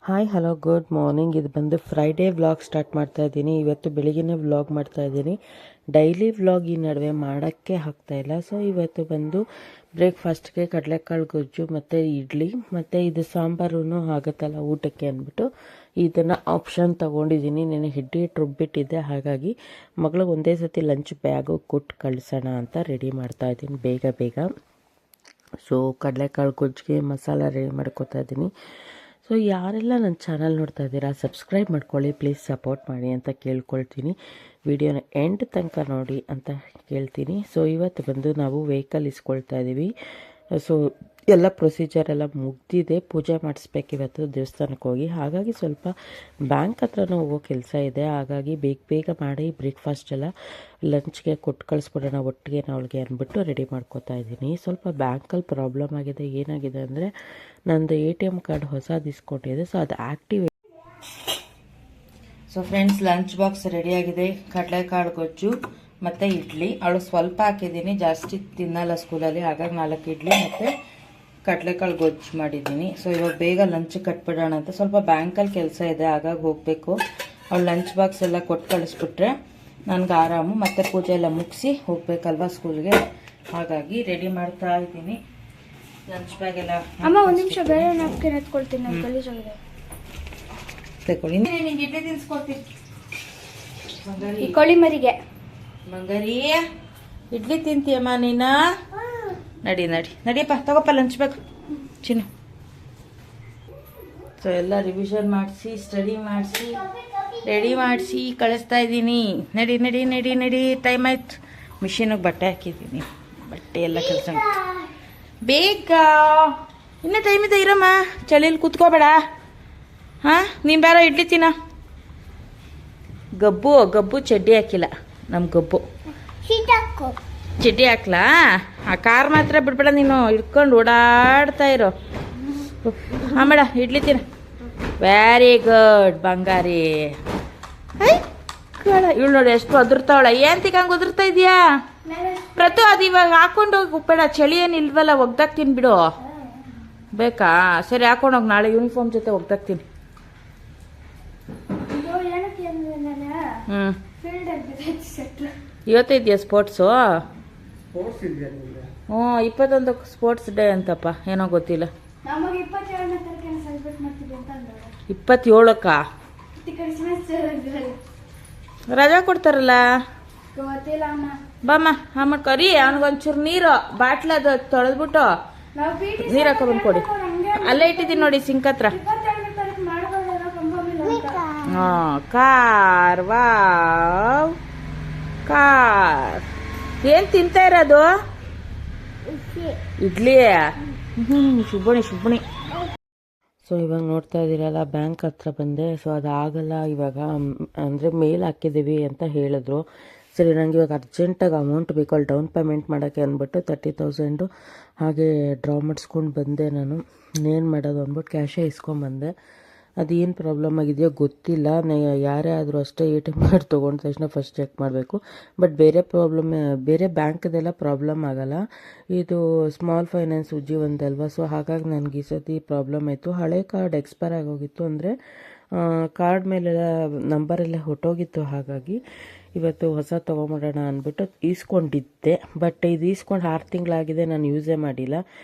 Hi hello good morning. ಇದು ಬಂದು Friday vlog start ಮಾಡ್ತಾ ಇದ್ದೀನಿ. ಇವತ್ತು ಬೆಳಿಗ್ಗೆನೇ ವ್ಲಾಗ್ ಮಾಡ್ತಾ ಇದ್ದೀನಿ. ಡೈಲಿ ವ್ಲಾಗ್ ಈ ನಡುವೆ ಮಾಡೋಕ್ಕೆ ಆಗ್ತಾಯಿಲ್ಲ. ಸೊ ಇವತ್ತು ಬಂದು ಬ್ರೇಕ್ಫಾಸ್ಟ್ಗೆ ಕಡಲೆಕಾಳು ಗೊಜ್ಜು ಮತ್ತು ಇಡ್ಲಿ ಮತ್ತು ಇದು ಸಾಂಬಾರು ಆಗುತ್ತಲ್ಲ ಊಟಕ್ಕೆ ಅಂದ್ಬಿಟ್ಟು ಇದನ್ನು ಆಪ್ಷನ್ ತೊಗೊಂಡಿದ್ದೀನಿ. ನಾನು ಹಿಟ್ಟು ರುಬ್ಬಿಟ್ಟಿದ್ದೆ, ಹಾಗಾಗಿ ಮಗಳಿಗೆ ಒಂದೇ ಸತಿ ಲಂಚ್ ಬ್ಯಾಗು ಕೊಟ್ಟು ಕಳಿಸೋಣ ಅಂತ ರೆಡಿ ಮಾಡ್ತಾ ಇದ್ದೀನಿ ಬೇಗ. ಸೊ ಕಡಲೆಕಾಳು ಗೊಜ್ಜಿಗೆ ಮಸಾಲ ರೆಡಿ ಮಾಡ್ಕೋತಾ ಇದ್ದೀನಿ. ಸೊ ಯಾರೆಲ್ಲ ನನ್ನ ಚಾನಲ್ ನೋಡ್ತಾ ಇದ್ದೀರಾ ಸಬ್ಸ್ಕ್ರೈಬ್ ಮಾಡ್ಕೊಳ್ಳಿ, ಪ್ಲೀಸ್ ಸಪೋರ್ಟ್ ಮಾಡಿ ಅಂತ ಕೇಳ್ಕೊಳ್ತೀನಿ. ವಿಡಿಯೋನ ಎಂಡ್ ತನಕ ನೋಡಿ ಅಂತ ಕೇಳ್ತೀನಿ. ಸೊ ಇವತ್ತು ಬಂದು ನಾವು ವೆಹಿಕಲ್ ಇಸ್ಕೊಳ್ತಾ ಇದ್ದೀವಿ. ಸೊ ಎಲ್ಲ ಪ್ರೊಸೀಜರ್ ಎಲ್ಲ ಮುಗ್ದಿದೆ, ಪೂಜೆ ಮಾಡಿಸ್ಬೇಕು ಇವತ್ತು ದೇವಸ್ಥಾನಕ್ಕೆ ಹೋಗಿ. ಹಾಗಾಗಿ ಸ್ವಲ್ಪ ಬ್ಯಾಂಕ್ ಹತ್ರನೂ ಹೋಗೋ ಕೆಲಸ ಇದೆ. ಹಾಗಾಗಿ ಬೇಗ ಮಾಡಿ ಬ್ರೇಕ್ಫಾಸ್ಟ್ ಎಲ್ಲ ಲಂಚ್ಗೆ ಕೊಟ್ಟು ಕಳಿಸ್ಬಿಡೋಣ ಒಟ್ಟಿಗೆ ಅವಳಿಗೆ ಅಂದ್ಬಿಟ್ಟು ರೆಡಿ ಮಾಡ್ಕೋತಾ ಇದ್ದೀನಿ. ಸ್ವಲ್ಪ ಬ್ಯಾಂಕಲ್ಲಿ ಪ್ರಾಬ್ಲಮ್ ಆಗಿದೆ. ಏನಾಗಿದೆ ಅಂದರೆ ನಂದು ATM ಕಾರ್ಡ್ ಹೊಸದು ಇಸ್ಕೊಂಡಿದೆ, ಸೊ ಅದು activate. So friends, lunch box ರೆಡಿಯಾಗಿದೆ. ಕಡಲೆಕಾಳು ಗೊಜ್ಜು ಮತ್ತು ಇಡ್ಲಿ. ಅವಳು ಸ್ವಲ್ಪ ಹಾಕಿದ್ದೀನಿ, ಜಾಸ್ತಿ ತಿನ್ನಲ್ಲ ಸ್ಕೂಲಲ್ಲಿ, ಹಾಗಾಗಿ 4 ಇಡ್ಲಿ ಮತ್ತು ಕಡಲೆಕಾಳು ಗೊಜ್ಜು ಮಾಡಿದ್ದೀನಿ. ಸೊ ಇವಾಗ ಬೇಗ ಲಂಚ್ ಕಟ್ಬಿಡೋಣ ಅಂತ. ಸ್ವಲ್ಪ ಬ್ಯಾಂಕಲ್ಲಿ ಕೆಲಸ ಇದೆ, ಹಾಗಾಗಿ ಹೋಗಬೇಕು. ಅವಳು ಲಂಚ್ ಬಾಕ್ಸ್ ಎಲ್ಲ ಕೊಟ್ಟು ಕಳಿಸ್ಬಿಟ್ರೆ ನನಗೆ ಆರಾಮು. ಮತ್ತು ಪೂಜೆ ಎಲ್ಲ ಮುಗಿಸಿ ಹೋಗ್ಬೇಕಲ್ವಾ ಸ್ಕೂಲ್ಗೆ, ಹಾಗಾಗಿ ರೆಡಿ ಮಾಡ್ತಾ ಇದ್ದೀನಿ. ಲಂಚ್ ಬ್ಯಾಗ್ ಎಲ್ಲ ಅಮ್ಮ ಒಂದು ನಿಮಿಷ ಬೇರೆ ನಾಪ್ಕಿನ್ ಎತ್ಕೊಳ್ತೀನಿ. ನಾನು ಗಲೀಜಾಗಿದೆ ತಗೊಳ್ಳಿ. ನಿಂಗೆ ಇಡ್ಲಿ ತಿನ್ಸ್ಕೊಡ್ತೀನಿ ಈ ಕೋಳಿ ಮರಿಗೆ. ಮಂಗರಿ ಇಡ್ಲಿ ತಿಂತೀಯಮ್ಮ ನೀನ? ನಡಿಯಪ್ಪ, ತಗೋಪ್ಪ ಲಂಚ್ ಬ್ಯಾಗ್ ಚಿನ್ನು. ಸೊ ಎಲ್ಲ ರಿವಿಷನ್ ಮಾಡಿಸಿ, ಸ್ಟಡಿ ಮಾಡಿಸಿ, ರೆಡಿ ಮಾಡಿಸಿ ಕಳಿಸ್ತಾ ಇದ್ದೀನಿ. ನಡಿ ಟೈಮ್ ಆಯ್ತು. ಮಿಷಿನಿಗೆ ಬಟ್ಟೆ ಹಾಕಿದ್ದೀನಿ, ಬಟ್ಟೆ ಎಲ್ಲ ಕೆಲಸ ಬೇಗ. ಇನ್ನೂ ಟೈಮ್ ಇದೆ, ಇರಮ್ಮ, ಚಳಿಲಿ ಕೂತ್ಕೋಬೇಡ. ಹಾಂ, ನೀನು ಬೇರೆ ಇಡ್ಲಿ ತಿನ್ನ. ಗಬ್ಬು ಚಡ್ಡಿ ಹಾಕಿಲ್ಲ ನಮ್ಮ ಗಬ್ಬು. ಚಡ್ಡಿ ಹಾಕ್ಲಾ? ಆ ಕಾರ್ ಮಾತ್ರ ಬಿಡ್ಬೇಡ ನೀನು, ಇಟ್ಕೊಂಡು ಓಡಾಡ್ತಾ ಇರೋ. ಮೇಡ ಇಡ್ಲಿ ತಿನ್ನ. ವೆರಿ ಗುಡ್ ಬಂಗಾರಿ. ಇವಳು ನೋಡಿ ಎಷ್ಟು ಒದರ್ತಾವಳ. ಏನ್ ತಿಕ್ಕಂಗೆ ಒದರ್ತಾ ಇದೀಯಾ ಪ್ರತು? ಅದು ಇವಾಗ ಹಾಕೊಂಡು ಹೋಗಿ ಉಪ್ಪೇಡ, ಚಳಿ ಏನು ಇಲ್ವಲ್ಲ, ಒಗ್ದಾಕ್ತೀನಿ ಬಿಡು. ಬೇಕಾ? ಸರಿ ಹಾಕೊಂಡೋಗಿ, ನಾಳೆ ಯೂನಿಫಾರ್ಮ್ ಜೊತೆ ಒಗ್ದಾಕ್ತೀನಿ. ಇವತ್ತೇ ಇದೆಯಾ ಸ್ಪೋರ್ಟ್ಸು? 21 ಸ್ಪೋರ್ಟ್ಸ್ ಡೇ ಅಂತಪ್ಪ, ಏನೋ ಗೊತ್ತಿಲ್ಲ. 27ಕ್ಕಾ ರಜಾ ಕೊಡ್ತಾರಲ್ಲ? ಬಾಮ್ಮ ಕರಿ. ಅವನಿಗೊಂಚೂರು ನೀರು ಬಾಟ್ಲ ಅದು ತೊಳೆದ್ಬಿಟ್ಟು ನೀರು ಹಾಕೊಂಡ್ಬಂದು ಕೊಡಿ. ಅಲ್ಲೇ ಇಟ್ಟಿದ್ದೀನಿ ನೋಡಿ ಸಿಂಕ್ ಹತ್ರ. Car wow car. ಏನ್ ತಿಂತಾ ಇರೋದು? ಇಡ್ಲಿ. ಶುಭಣಿ. ಸೊ ಇವಾಗ ನೋಡ್ತಾ ಇದ್ದೀರಲ್ಲ, ಬ್ಯಾಂಕ್ ಹತ್ರ ಬಂದೆ. ಸೊ ಅದಾಗಲ್ಲ ಇವಾಗ, ಅಂದರೆ ಮೇಲ್ ಹಾಕಿದ್ದೀವಿ ಅಂತ ಹೇಳಿದ್ರು. ಸರಿ, ನನಗೆ ಇವಾಗ ಅರ್ಜೆಂಟಾಗಿ ಅಮೌಂಟ್ ಬೇಕು, ಅಲ್ಲಿ ಡೌನ್ ಪೇಮೆಂಟ್ ಮಾಡೋಕ್ಕೆ ಅಂದ್ಬಿಟ್ಟು 30,000 ಹಾಗೆ ಡ್ರಾ ಮಾಡಿಸ್ಕೊಂಡು ಬಂದೆ. ನಾನು ಇನ್ನೇನು ಮಾಡೋದು ಅಂದ್ಬಿಟ್ಟು ಕ್ಯಾಶೇ ಇಸ್ಕೊಂಡ್ಬಂದೆ. ಅದೇನು ಪ್ರಾಬ್ಲಮ್ ಆಗಿದೆಯೋ ಗೊತ್ತಿಲ್ಲ. ಯಾರೇ ಆದರೂ ಅಷ್ಟೇ ATM ಕಾರ್ಡ್ ತೊಗೊಂಡ ತಕ್ಷಣ ಫಸ್ಟ್ ಚೆಕ್ ಮಾಡಬೇಕು. ಬಟ್ ಬೇರೆ ಬ್ಯಾಂಕ್ದೆಲ್ಲ ಪ್ರಾಬ್ಲಮ್ ಆಗಲ್ಲ. ಇದು ಸ್ಮಾಲ್ ಫೈನಾನ್ಸ್ ಉಜ್ಜೀವನದಲ್ವಾ, ಸೊ ಹಾಗಾಗಿ ನನಗೆ ಈ ಸತಿ ಪ್ರಾಬ್ಲಮ್ ಆಯಿತು. ಹಳೆ ಕಾರ್ಡ್ ಎಕ್ಸ್ಪೈರ್ ಆಗೋಗಿತ್ತು, ಅಂದರೆ ಕಾರ್ಡ್ ಮೇಲೆಲ್ಲ ನಂಬರೆಲ್ಲ ಹೊಟ್ಟೋಗಿತ್ತು. ಹಾಗಾಗಿ ಇವತ್ತು ಹೊಸ ತೊಗೊಂಬಿಡೋಣ ಅಂದ್ಬಿಟ್ಟು ಈಸ್ಕೊಂಡಿದ್ದೆ. ಬಟ್ ಇದು ಈಸ್ಕೊಂಡು 6 ತಿಂಗಳಾಗಿದೆ, ನಾನು ಯೂಸೇ ಮಾಡಿಲ್ಲ.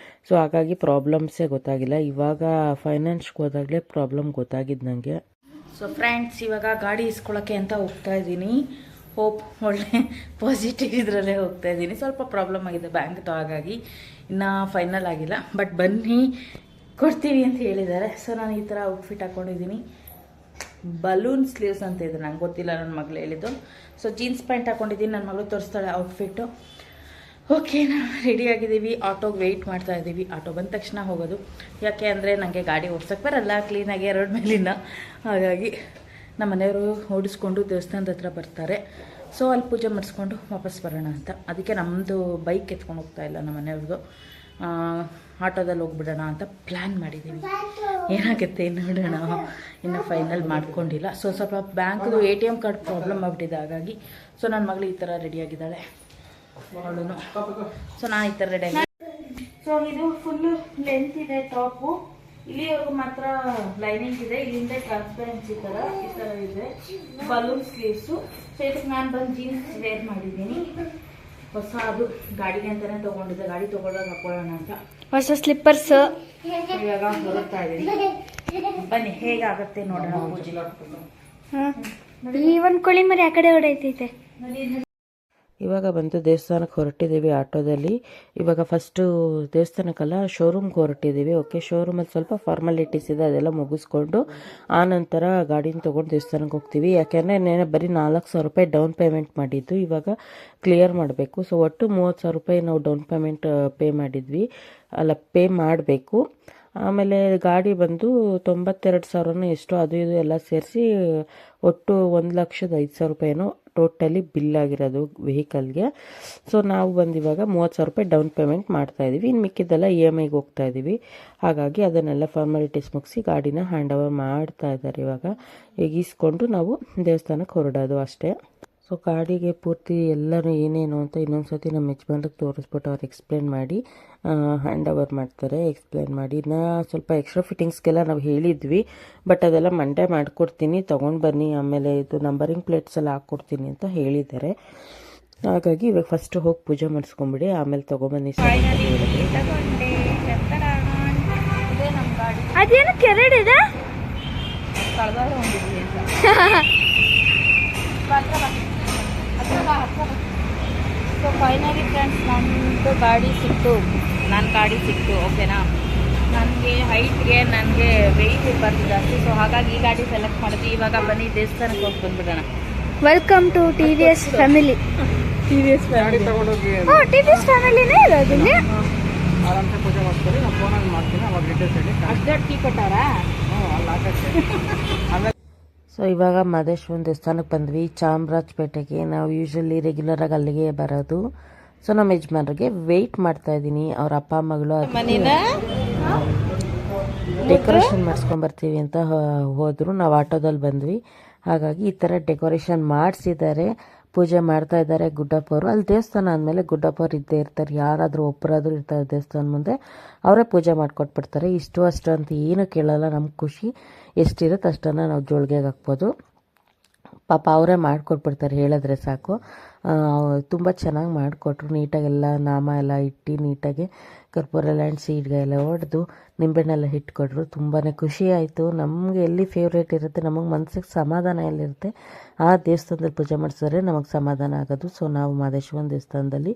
ಸೊ ಹಾಗಾಗಿ ಪ್ರಾಬ್ಲಮ್ಸೇ ಗೊತ್ತಾಗಿಲ್ಲ. ಇವಾಗ ಫೈನಾನ್ಸ್ಗೆ ಹೋದಾಗಲೇ ಪ್ರಾಬ್ಲಮ್ ಗೊತ್ತಾಗಿದ್ದು ನನಗೆ. ಸೊ ಫ್ರೆಂಡ್ಸ್, ಇವಾಗ ಗಾಡಿ ಇಸ್ಕೊಳ್ಳೋಕ್ಕೆ ಅಂತ ಹೋಗ್ತಾ ಇದ್ದೀನಿ. ಹೋಪ್ ಒಳ್ಳೆ ಪಾಸಿಟಿವ್ ಇದರಲ್ಲೇ ಹೋಗ್ತಾ ಇದ್ದೀನಿ. ಸ್ವಲ್ಪ ಪ್ರಾಬ್ಲಮ್ ಆಗಿದೆ ಬ್ಯಾಂಕ್ದು, ಹಾಗಾಗಿ ಇನ್ನೂ ಫೈನಲ್ ಆಗಿಲ್ಲ. ಬಟ್ ಬನ್ನಿ ಕೊಡ್ತೀವಿ ಅಂತ ಹೇಳಿದ್ದಾರೆ. ಸೊ ನಾನು ಈ ಥರ ಔಟ್ಫಿಟ್ ಹಾಕ್ಕೊಂಡಿದ್ದೀನಿ. ಬಲೂನ್ ಸ್ಲೀವ್ಸ್ ಅಂತ ಇದೆ, ನಂಗೆ ಗೊತ್ತಿಲ್ಲ, ನನ್ನ ಮಗಳು ಹೇಳಿದ್ದು. ಸೊ ಜೀನ್ಸ್ ಪ್ಯಾಂಟ್ ಹಾಕ್ಕೊಂಡಿದ್ದೀನಿ, ನನ್ನ ಮಗಳು ತೋರಿಸ್ತಾಳೆ ಔಟ್ಫಿಟ್ಟು. ಓಕೆ, ನಾವು ರೆಡಿಯಾಗಿದ್ದೀವಿ. ಆಟೋಗೆ ವೆಯ್ಟ್ ಮಾಡ್ತಾ ಇದ್ದೀವಿ. ಆಟೋ ಬಂದ ತಕ್ಷಣ ಹೋಗೋದು. ಯಾಕೆ ಅಂದರೆ ನನಗೆ ಗಾಡಿ ಓಡ್ಸೋಕ್ಕೆ ಬರಲ್ಲ ಕ್ಲೀನಾಗಿ ರೋಡ್ ಮೇಲಿನ. ಹಾಗಾಗಿ ನಮ್ಮ ಮನೆಯವರು ಓಡಿಸ್ಕೊಂಡು ದೇವಸ್ಥಾನದ ಹತ್ರ ಬರ್ತಾರೆ. ಸೊ ಅಲ್ಲಿ ಪೂಜೆ ಮಾಡಿಸ್ಕೊಂಡು ವಾಪಸ್ ಬರೋಣ ಅಂತ. ಅದಕ್ಕೆ ನಮ್ಮದು ಬೈಕ್ ಎತ್ಕೊಂಡು ಹೋಗ್ತಾ ಇಲ್ಲ, ನಮ್ಮ ಮನೆಯವ್ರದ್ದು ಆಟೋದಲ್ಲಿ ಹೋಗ್ಬಿಡೋಣ ಅಂತ ಪ್ಲ್ಯಾನ್ ಮಾಡಿದ್ದೀವಿ. ಏನಾಗುತ್ತೆ ನೋಡೋಣ, ಇನ್ನು ಫೈನಲ್ ಮಾಡ್ಕೊಂಡಿಲ್ಲ. ಸೊ ಸ್ವಲ್ಪ ಬ್ಯಾಂಕ್ದು ATM ಕಾರ್ಡ್ ಪ್ರಾಬ್ಲಮ್ ಆಗ್ಬಿಟ್ಟಿದೆ, ಹಾಗಾಗಿ. ಸೊ ನನ್ನ ಮಗಳು ಈ ಥರ ರೆಡಿಯಾಗಿದ್ದಾಳೆ, ಅವಳು. ಸೊ ನಾನು ಈ ಥರ ರೆಡಿಯಾಗಿ. ಸೊ ಇದು ಫುಲ್ಲು ಲೆಂತ್ ಇದೆ ಟಾಪು. ಇಲ್ಲಿವರೆಗೂ ಮಾತ್ರ ಲೈನಿಂಗ್ ಇದೆ, ಇಲ್ಲಿಂದ ಟ್ರಾನ್ಸ್ಪರೆನ್ಸಿ ತರ ಈ ತರ ಇದೆ, ಬಲೂನ್ ಸ್ಲೀವ್ಸು. ಸೊ ಇದಕ್ಕೆ ನಾನು ಬಂದು ಜೀನ್ಸ್ ವೇರ್ ಮಾಡಿದ್ದೀನಿ. ಹೊಸ ಅದು ಗಾಡಿಗೆ ಅಂತಾನೆ ತಗೊಂಡಿದ್ದೆ, ಗಾಡಿ ತಗೊಳ್ಳೋದು ಹಾಕೊಳ್ಳೋಣ ಅಂತ. ಹೊಸ ಸ್ಲಿಪ್ಪರ್ಸ್ ಇವಾಗ ಹೊರಡ್ತಾ ಇದ್ದೀನಿ. ಬನ್ನಿ ಹೇಗಾಗತ್ತೆ ನೋಡೋಣ ಪೂಜೆ. ಈ ಒಂದು ಕೋಳಿ ಮರಿ ಆ ಕಡೆ ಹೊಡೆಯತೈತೆ. ಇವಾಗ ಬಂದು ದೇವಸ್ಥಾನಕ್ಕೆ ಹೊರಟಿದ್ದೀವಿ ಆಟೋದಲ್ಲಿ. ಇವಾಗ ಫಸ್ಟು ದೇವಸ್ಥಾನಕ್ಕಲ್ಲ ಶೋರೂಮ್ಗೆ ಹೊರಟಿದ್ದೀವಿ. ಓಕೆ, ಶೋರೂಮಲ್ಲಿ ಸ್ವಲ್ಪ ಫಾರ್ಮಾಲಿಟೀಸ್ ಇದೆ, ಅದೆಲ್ಲ ಮುಗಿಸ್ಕೊಂಡು ಆ ನಂತರ ಗಾಡಿನ ತೊಗೊಂಡು ದೇವಸ್ಥಾನಕ್ಕೆ ಹೋಗ್ತೀವಿ. ಯಾಕೆಂದರೆ ನೆನೆ ಬರೀ 4,000 ರೂಪಾಯಿ ಡೌನ್ ಪೇಮೆಂಟ್ ಮಾಡಿದ್ದು, ಇವಾಗ ಕ್ಲಿಯರ್ ಮಾಡಬೇಕು. ಸೊ ಒಟ್ಟು 30,000 ರೂಪಾಯಿ ನಾವು ಡೌನ್ ಪೇಮೆಂಟ್ ಪೇ ಮಾಡಬೇಕು. ಆಮೇಲೆ ಗಾಡಿ ಬಂದು 92,000 ಎಷ್ಟೋ ಅದು ಇದು ಎಲ್ಲ ಸೇರಿಸಿ ಒಟ್ಟು 1,05,000 ರೂಪಾಯಿನೋ ಟೋಟಲಿ ಬಿಲ್ ಆಗಿರೋದು ವೆಹಿಕಲ್ಗೆ. ಸೊ ನಾವು ಬಂದು ಇವಾಗ 30,000 ರೂಪಾಯಿ ಡೌನ್ ಪೇಮೆಂಟ್ ಮಾಡ್ತಾಯಿದ್ದೀವಿ. ಇನ್ನು ಮಿಕ್ಕಿದ್ದೆಲ್ಲ EMIಗೆ ಹೋಗ್ತಾ ಇದ್ದೀವಿ. ಹಾಗಾಗಿ ಅದನ್ನೆಲ್ಲ ಫಾರ್ಮಾಲಿಟೀಸ್ ಮುಗಿಸಿ ಗಾಡಿನ ಹ್ಯಾಂಡ್ ಓವರ್ ಮಾಡ್ತಾ ಇದ್ದಾರೆ. ಇವಾಗ ಈಗಿಸ್ಕೊಂಡು ನಾವು ದೇವಸ್ಥಾನಕ್ಕೆ ಹೊರಡೋದು ಅಷ್ಟೇ. ಸೊ ಗಾಡಿಗೆ ಪೂರ್ತಿ ಎಲ್ಲರೂ ಏನೇನು ಅಂತ ಇನ್ನೊಂದು ಸತಿ ನಮ್ಮ ಯಜಮಾನ್ರಿಗೆ ತೋರಿಸ್ಬಿಟ್ಟು ಅವ್ರು ಎಕ್ಸ್ಪ್ಲೇನ್ ಮಾಡಿ ಹ್ಯಾಂಡ್ ಓವರ್ ಮಾಡ್ತಾರೆ. ಎಕ್ಸ್ಪ್ಲೇನ್ ಮಾಡಿ ಸ್ವಲ್ಪ ಎಕ್ಸ್ಟ್ರಾ ಫಿಟ್ಟಿಂಗ್ಸ್ಗೆಲ್ಲ ನಾವು ಹೇಳಿದ್ವಿ, ಬಟ್ ಅದೆಲ್ಲ ಮಂಡೇ ಮಾಡಿಕೊಡ್ತೀನಿ, ತೊಗೊಂಡು ಬನ್ನಿ, ಆಮೇಲೆ ಇದು ನಂಬರಿಂಗ್ ಪ್ಲೇಟ್ಸ್ ಎಲ್ಲ ಹಾಕ್ಕೊಡ್ತೀನಿ ಅಂತ ಹೇಳಿದ್ದಾರೆ. ಹಾಗಾಗಿ ಇವಾಗ ಫಸ್ಟ್ ಹೋಗಿ ಪೂಜೆ ಮಾಡಿಸ್ಕೊಂಬಿಡಿ, ಆಮೇಲೆ ತೊಗೊಬನ್ನಿ. ಅದೇನು ಕೆರಡಿದೆ ಸೊ ಫೈನಲಿ ಫ್ರೆಂಡ್ಸ್ ನನ್ನ ಗಾಡಿ ಸಿಕ್ತು. ಓಕೆನಾ, ನನಗೆ ಹೈಟ್ಗೆ ನನಗೆ ವೆಯ್ಟ್ ಇರಬಾರ್ದು ಜಾಸ್ತಿ. ಸೊ ಹಾಗಾಗಿ ಈ ಗಾಡಿ ಸೆಲೆಕ್ಟ್ ಮಾಡಿದ್ವಿ. ಇವಾಗ ಬನ್ನಿ ದೇವಸ್ಥಾನಕ್ಕೆ ಹೋಗಿ ಬಂದ್ಬಿಡೋಣ. Welcome to TVS family. TVS ಫ್ಯಾಮಿಲಿನೇ ಇರೋದು ಇಲ್ಲಿ. ಅಷ್ಟು ಟೀ ಕೊಟ್ಟಾರಾ? ಸೊ ಇವಾಗ ಮಹದೇಶ್ವರನ ದೇವಸ್ಥಾನಕ್ಕೆ ಬಂದ್ವಿ, ಚಾಮರಾಜಪೇಟೆಗೆ. ನಾವು ಯೂಶ್ವಲಿ ರೆಗ್ಯುಲರಾಗಿ ಅಲ್ಲಿಗೆ ಬರೋದು. ಸೊ ನಮ್ಮ ಯಜಮಾನ್ರಿಗೆ ವೆಯ್ಟ್ ಮಾಡ್ತಾ ಇದ್ದೀನಿ. ಅವ್ರ ಅಪ್ಪ ಮಗಳು ಡೆಕೋರೇಷನ್ ಮಾಡಿಸ್ಕೊಂಬರ್ತೀವಿ ಅಂತ ಹೋದರು. ನಾವು ಆಟೋದಲ್ಲಿ ಬಂದ್ವಿ. ಹಾಗಾಗಿ ಈ ಥರ ಡೆಕೋರೇಷನ್ ಮಾಡಿಸಿದ್ದಾರೆ, ಪೂಜೆ ಮಾಡ್ತಾ ಇದ್ದಾರೆ ಗುಡ್ಡಪ್ಪ ಅವರು. ಅಲ್ಲಿ ದೇವಸ್ಥಾನ ಅಂದಮೇಲೆ ಗುಡ್ಡಪ್ಪ ಅವ್ರು ಇದ್ದೇ ಇರ್ತಾರೆ, ಯಾರಾದರೂ ಒಬ್ಬರಾದರೂ ಇರ್ತಾರೆ ದೇವಸ್ಥಾನ ಮುಂದೆ, ಅವರೇ ಪೂಜೆ ಮಾಡಿಕೊಟ್ಬಿಡ್ತಾರೆ. ಇಷ್ಟು ಅಷ್ಟು ಅಂತ ಏನು ಕೇಳಲ್ಲ, ನಮ್ಗೆ ಖುಷಿ ಎಷ್ಟಿರುತ್ತೆ ಅಷ್ಟನ್ನು ನಾವು ಜೋಳಿಗೆಗೆ ಹಾಕ್ಬೋದು. ಪಾಪ ಅವರೇ ಮಾಡಿಕೊಟ್ಬಿಡ್ತಾರೆ, ಹೇಳಿದ್ರೆ ಸಾಕು. ತುಂಬ ಚೆನ್ನಾಗಿ ಮಾಡಿಕೊಟ್ರು, ನೀಟಾಗೆಲ್ಲ ನಾಮ ಎಲ್ಲ ಇಟ್ಟು ನೀಟಾಗಿ ಕರ್ಪೂರ ಎಲ್ಲ ಅಂಟಿಸಿ ಸೀಡ್ಗೆ ಎಲ್ಲ ಹೊಡೆದು ನಿಂಬೆಹಣ್ಣೆಲ್ಲ ಇಟ್ಕೊಟ್ರು. ತುಂಬಾ ಖುಷಿ ಆಯಿತು. ನಮಗೆ ಎಲ್ಲಿ ಫೇವ್ರೇಟ್ ಇರುತ್ತೆ, ನಮಗೆ ಮನಸ್ಸಿಗೆ ಸಮಾಧಾನ ಎಲ್ಲಿರುತ್ತೆ ಆ ದೇವಸ್ಥಾನದಲ್ಲಿ ಪೂಜೆ ಮಾಡಿಸಿದ್ರೆ ನಮಗೆ ಸಮಾಧಾನ ಆಗೋದು. ಸೊ ನಾವು ಮಹದೇಶ್ವರನ ದೇವಸ್ಥಾನದಲ್ಲಿ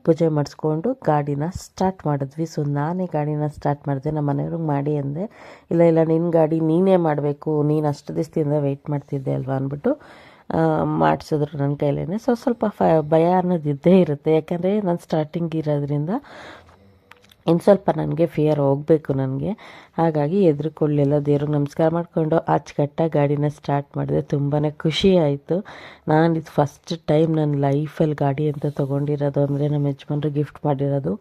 ಪೂಜೆ ಮಾಡಿಸ್ಕೊಂಡು ಗಾಡಿನ ಸ್ಟಾರ್ಟ್ ಮಾಡಿದ್ವಿ. ಸೊ ನಾನೇ ಗಾಡಿನ ಸ್ಟಾರ್ಟ್ ಮಾಡಿದೆ. ನಮ್ಮ ಮನೆಯವ್ರಿಗೆ ಮಾಡಿ ಅಂದೆ, ಇಲ್ಲ ನಿನ್ನ ಗಾಡಿ ನೀನೇ ಮಾಡಬೇಕು, ನೀನು ಅಷ್ಟು ದಿವಸದಿಂದ ವೆಯ್ಟ್ ಮಾಡ್ತಿದ್ದೆ ಅಲ್ವಾ ಅಂದ್ಬಿಟ್ಟು ಮಾಡಿಸಿದ್ರು ನನ್ನ ಕೈಲೇ. ಸೊ ಸ್ವಲ್ಪ ಭಯ ಅನ್ನೋದು ಇದ್ದೇ ಇರುತ್ತೆ, ಯಾಕಂದರೆ ನಾನು ಸ್ಟಾರ್ಟಿಂಗ್ ಇರೋದ್ರಿಂದ ಇನ್ನು ಸ್ವಲ್ಪ ನನಗೆ ಫಿಯರ್ ಹೋಗಬೇಕು ನನಗೆ. ಹಾಗಾಗಿ ಎದುರುಕೊಳ್ಳಿಲ್ಲ, ದೇವ್ರಿಗೆ ನಮಸ್ಕಾರ ಮಾಡಿಕೊಂಡು ಅಚ್ಚುಕಟ್ಟಾಗಿ ಗಾಡಿನ ಸ್ಟಾರ್ಟ್ ಮಾಡಿದೆ. ತುಂಬಾ ಖುಷಿ ಆಯಿತು. ನಾನು ಇದು ಫಸ್ಟ್ ಟೈಮ್ ನನ್ನ ಲೈಫಲ್ಲಿ ಗಾಡಿ ಅಂತ ತೊಗೊಂಡಿರೋದು, ಅಂದರೆ ನಮ್ಮ ಯಜಮಾನ್ರು ಗಿಫ್ಟ್ ಮಾಡಿರೋದು.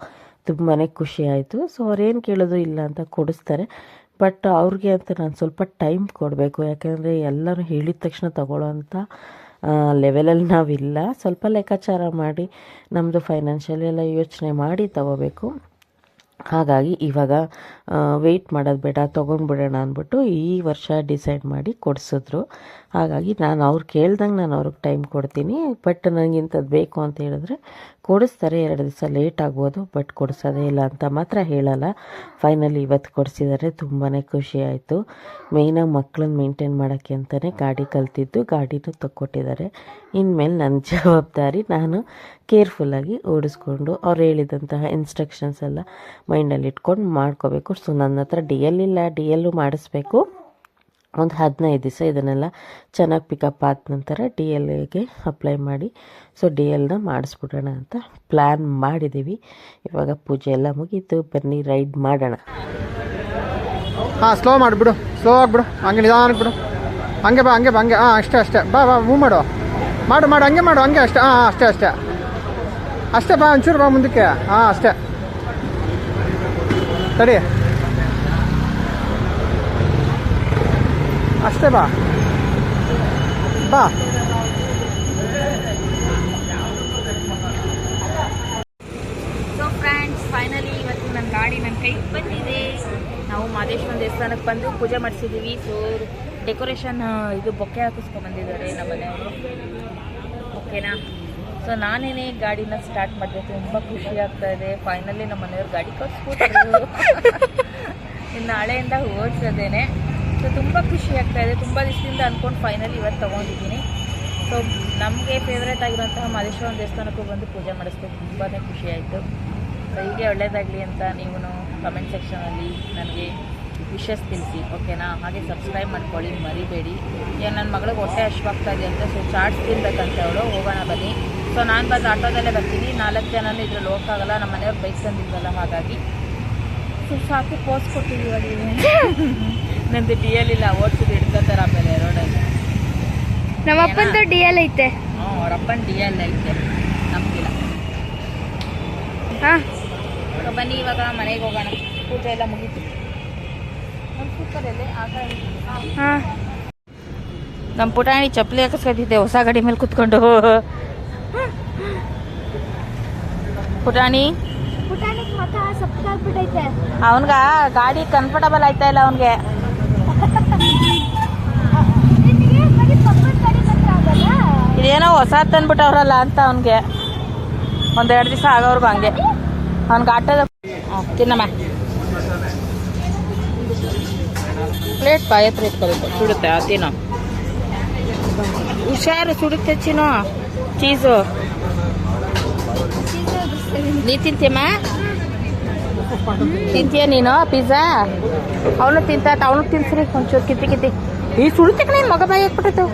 ತುಂಬಾ ಖುಷಿ ಆಯಿತು. ಸೊ ಅವ್ರೇನು ಕೇಳೋದು ಇಲ್ಲ ಅಂತ ಕೊಡಿಸ್ತಾರೆ, ಬಟ್ ಅವ್ರಿಗೆ ಅಂತ ನಾನು ಸ್ವಲ್ಪ ಟೈಮ್ ಕೊಡಬೇಕು. ಯಾಕೆಂದರೆ ಎಲ್ಲರೂ ಹೇಳಿದ ತಕ್ಷಣ ತಗೊಳ್ಳೋ ಅಂಥ ಲೆವೆಲಲ್ಲಿ ನಾವಿಲ್ಲ. ಸ್ವಲ್ಪ ಲೆಕ್ಕಾಚಾರ ಮಾಡಿ ನಮ್ಮದು ಫೈನಾನ್ಷಿಯಲಿ ಎಲ್ಲ ಯೋಚನೆ ಮಾಡಿ ತಗೋಬೇಕು. ಹಾಗಾಗಿ ಇವಾಗ ವೆಯ್ಟ್ ಮಾಡೋದು ಬೇಡ, ತೊಗೊಂಡ್ಬಿಡೋಣ ಅಂದ್ಬಿಟ್ಟು ಈ ವರ್ಷ ಡಿಸೈಡ್ ಮಾಡಿ ಕೊಡಿಸಿದ್ರು. ಹಾಗಾಗಿ ನಾನು ಅವ್ರು ಕೇಳ್ದಂಗೆ ನಾನು ಅವ್ರಿಗೆ ಟೈಮ್ ಕೊಡ್ತೀನಿ. ಬಟ್ ನನಗೆ ಇಂಥದ್ದು ಬೇಕು ಅಂತ ಹೇಳಿದ್ರೆ ಕೊಡಿಸ್ತಾರೆ. 2 ದಿವಸ ಲೇಟ್ ಆಗ್ಬೋದು, ಬಟ್ ಕೊಡಿಸೋದೇ ಇಲ್ಲ ಅಂತ ಮಾತ್ರ ಹೇಳಲ್ಲ. ಫೈನಲಿ ಇವತ್ತು ಕೊಡಿಸಿದ್ದಾರೆ. ತುಂಬಾ ಖುಷಿ ಆಯಿತು. ಮೇಯ್ನಾಗಿ ಮಕ್ಕಳನ್ನ ಮೇಂಟೈನ್ ಮಾಡೋಕ್ಕೆ ಅಂತಲೇ ಗಾಡಿ ಕಲ್ತಿದ್ದು, ಗಾಡಿನೂ ತಕ್ಕೊಟ್ಟಿದ್ದಾರೆ. ಇನ್ಮೇಲೆ ನನ್ನ ಜವಾಬ್ದಾರಿ ನಾನು ಕೇರ್ಫುಲ್ಲಾಗಿ ಓಡಿಸ್ಕೊಂಡು ಅವ್ರು ಹೇಳಿದಂತಹ ಇನ್ಸ್ಟ್ರಕ್ಷನ್ಸ್ ಎಲ್ಲ ಮೈಂಡಲ್ಲಿ ಇಟ್ಕೊಂಡು ಮಾಡ್ಕೋಬೇಕು. ಸೊ ನನ್ನ ಹತ್ರ DL ಇಲ್ಲ, DL ಮಾಡಿಸ್ಬೇಕು. ಒಂದು 15 ದಿವಸ ಇದನ್ನೆಲ್ಲ ಚೆನ್ನಾಗಿ ಪಿಕಪ್ ಆದ ನಂತರ DLಗೆ ಅಪ್ಲೈ ಮಾಡಿ ಸೊ DLನ ಮಾಡಿಸ್ಬಿಡೋಣ ಅಂತ ಪ್ಲ್ಯಾನ್ ಮಾಡಿದ್ದೀವಿ. ಇವಾಗ ಪೂಜೆ ಎಲ್ಲ ಮುಗೀತು, ಬನ್ನಿ ರೈಡ್ ಮಾಡೋಣ. ಹಾಂ, ಸ್ಲೋ ಮಾಡಿಬಿಡು, ಸ್ಲೋ ಆಗಿಬಿಡು, ಹಂಗೆ ನಿಧಾನಕ್ಕೆ ಬಿಡು, ಹಂಗೆ ಬಾ, ಹಂಗೆ ಅಷ್ಟೇ ಬಾ ಮೂವ್ ಮಾಡು ಹಂಗೆ ಅಷ್ಟೇ. ಅಷ್ಟೇ ಬಾ, ಒಂಚೂರು ಬಾ ಮುಂದಕ್ಕೆ. ಅಷ್ಟೇ, ಸರಿ, ಅಷ್ಟೇ ಬಾ. ಸೊ ಫ್ರೆಂಡ್ಸ್, ಫೈನಲಿ ಇವತ್ತು ನನ್ನ ಗಾಡಿ ನನ್ನ ಕೈಗೆ ಬಂದಿದೆ. ನಾವು ಮಾದೇಶ್ವರ ದೇವಸ್ಥಾನಕ್ಕೆ ಬಂದು ಪೂಜೆ ಮಾಡಿಸಿದ್ದೀವಿ. ಸೊ ಡೆಕೋರೇಷನ್ ಇದು ಬೊಕ್ಕೆ ಹಾಕಿಸ್ಕೊಂಡ್ಬಂದಿದ್ದಾರೆ ನಮ್ಮ ಮನೆಯವರು, ಓಕೆನಾ. ಸೊ ನಾನೇನೇ ಗಾಡಿನ ಸ್ಟಾರ್ಟ್ ಮಾಡಿದೆ, ತುಂಬ ಖುಷಿ ಆಗ್ತಾ ಇದೆ. ಫೈನಲಿ ನಮ್ಮ ಮನೆಯವ್ರು ಗಾಡಿ ಕಳಿಸ್ಕೊಟ್ರು. ಇನ್ನು ನಾಳೆಯಿಂದ ಓಡಿಸೋದೇನೆ. ಸೊ ತುಂಬ ಖುಷಿ ಆಗ್ತಾ ಇದೆ. ತುಂಬ ದಿವಸದಿಂದ ಅಂದ್ಕೊಂಡು ಫೈನಲಿ ಇವತ್ತು ತೊಗೊಂಡಿದ್ದೀನಿ. ಸೊ ನಮಗೆ ಫೇವ್ರೇಟ್ ಆಗಿರೋಂತಹ ಮಾದೇಶ್ವರ ದೇವಸ್ಥಾನಕ್ಕೂ ಬಂದು ಪೂಜೆ ಮಾಡಿಸ್ದೆ, ತುಂಬಾ ಖುಷಿ ಆಯಿತು. ಸೊ ಹೀಗೆ ಒಳ್ಳೆಯದಾಗಲಿ ಅಂತ ನೀವು ಕಮೆಂಟ್ ಸೆಕ್ಷನಲ್ಲಿ ನನಗೆ ವಿಶಸ್ ತಿಳಿಸಿ, ಓಕೆನಾ. ಹಾಗೆ ಸಬ್ಸ್ಕ್ರೈಬ್ ಮಾಡ್ಕೊಳ್ಳಿ ಮರಿಬೇಡಿ. ಈಗ ನನ್ನ ಮಗಳಿಗೆ ಹೊಟ್ಟೆ ಹಶ್ವಾಗ್ತಾ ಇದೆ ಅಂತ, ಸೊ ಚಾಟ್ಸ್ ತಿನ್ಬೇಕಂತ ಅವಳು. ಹೋಗೋಣ ಬನ್ನಿ. ಸೊ ನಾನು ಬಂದು ಆಟೋದಲ್ಲೇ ಬರ್ತೀನಿ, 4 ಜನನೂ ಇದ್ರಲ್ಲಿ ಹೋಗೋಕ್ಕಾಗಲ್ಲ, ನಮ್ಮ ಮನೆಯವ್ರು ಬೈಕ್ ತಂದಿದ್ವಲ್ಲ, ಹಾಗಾಗಿ ಸೊ ಸಾಕು ಪೋಸ್ ಕೊಟ್ಟಿದ್ದೀವಿ. ನಂದು ಡಿ ಎಲ್ ಇಲ್ಲ, ಓಡಿಸಿದ್ದು ಹಿಡ್ಕೊತಾರೆ ಆಮೇಲೆ ರೋಡಲ್ಲಿ. ನಮ್ಮಪ್ಪಂದು ಡಿ ಎಲ್ ಐತೆ. ಅವರಪ್ಪನ ಡಿ ಎಲ್ ಐತೆ, ನಮಗಿಲ್ಲ. ಹಾಂ ಸೊ ಬನ್ನಿ ಇವಾಗ ಮನೆಗೆ ಹೋಗೋಣ. ಪೂಜೆ ಎಲ್ಲ ಮುಗೀತು. ನಮ್ಮ ಸೂಪರಲ್ಲಿ ಹಾಂ ನಮ್ಮ ಪುಟಾಣಿ ಚಪ್ಪಲಿ ಹಾಕಿಸ್ಕೊತಿದ್ದೆ ಹೊಸ ಗಾಡಿ ಮೇಲೆ ಕುತ್ಕೊಂಡು. ಪುಟಾಣಿ ಪುಟಾಣಿಗೆ ಮಕ್ಕ ಸಪ್ಪಗಾಗ್ಬಿಟ್ಟೈತೆ. ಅವನ್ಗ ಗಾಡಿ ಕಂಫರ್ಟಬಲ್ ಆಯ್ತಾ ಇಲ್ಲ ಅವನಿಗೆ. ನಿನಗೆ ಬರೀ ಪಪ್ಪನ ಗಾಡಿ ಮಾತ್ರ ಆಗಲ್ಲ. ಇದೇನೋ ಹೊಸ ತಂದ್ಬಿಟ್ಟವ್ರಲ್ಲ ಅಂತ ಅವನಿಗೆ. 1-2 ದಿವಸ ಆಗೋರ್ಗು ಹಂಗೆ ಅವ್ನಿಗೆ ಆಟೋದ. ತಿನ್ನಮ್ಮ ಪ್ಲೇಟ್ ಬಾಯಿ ಹತ್ರ ಇಟ್ಕೋಬೇಕು, ಸುಡುತ್ತೆ. ತಿನ್ನೋ, ಹುಷಾರು, ಸುಡುತ್ತೆ. ಚಿನ್ನೋ ಚೀಸು ನೀ ತಿಂತೀಯಮ್ಮ? ತಿಂತೀಯ ನೀನು ಪಿಜ್ಜಾ? ಅವನು ತಿಂತ, ಅವನು ತಿನ್ಸ್ರಿ ಒಂಚೂರು ಕಿತ್ತಿ. ಈ ಸುಡುತ್ತೆ ನೀನು ಮಗ ಬಾಯಿ ಹಾಕ್ಬಿಟ್ಟು.